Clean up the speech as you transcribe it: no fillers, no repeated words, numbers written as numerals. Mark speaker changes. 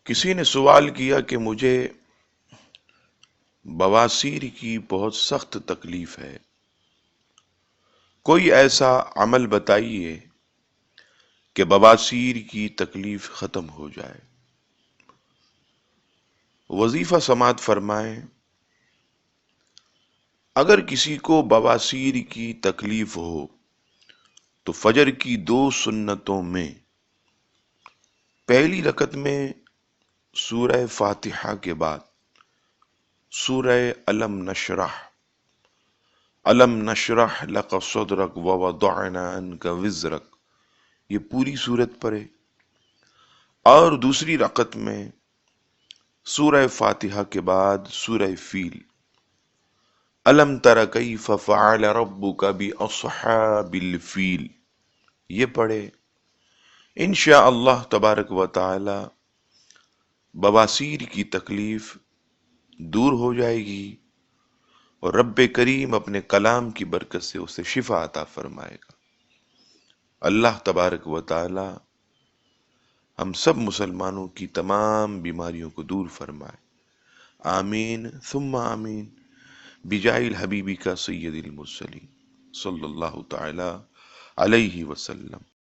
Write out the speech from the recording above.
Speaker 1: کسی نے سوال کیا کہ مجھے بواسیر کی بہت سخت تکلیف ہے، کوئی ایسا عمل بتائیے کہ بواسیر کی تکلیف ختم ہو جائے۔ وظیفہ سماعت فرمائیں، اگر کسی کو بواسیر کی تکلیف ہو تو فجر کی 2 سنتوں میں پہلی رکعت میں سورہ فاتحہ کے بعد سورہ علم نشرح لک صدرک ووضعنا عنک وزرک، یہ پوری صورت پڑھے، اور دوسری رکعت میں سورہ فاتحہ کے بعد سورہ فیل، الم تر کیف فعل ربک باصحاب الفیل، یہ پڑھے۔ انشاءاللہ تبارک و تعالی بواسیر کی تکلیف دور ہو جائے گی اور رب کریم اپنے کلام کی برکت سے اسے شفا عطا فرمائے گا۔ اللہ تبارک و تعالی ہم سب مسلمانوں کی تمام بیماریوں کو دور فرمائے، آمین ثم آمین، بجاہ الحبیبی کا سید المرسلین صلی اللہ تعالی علیہ وسلم۔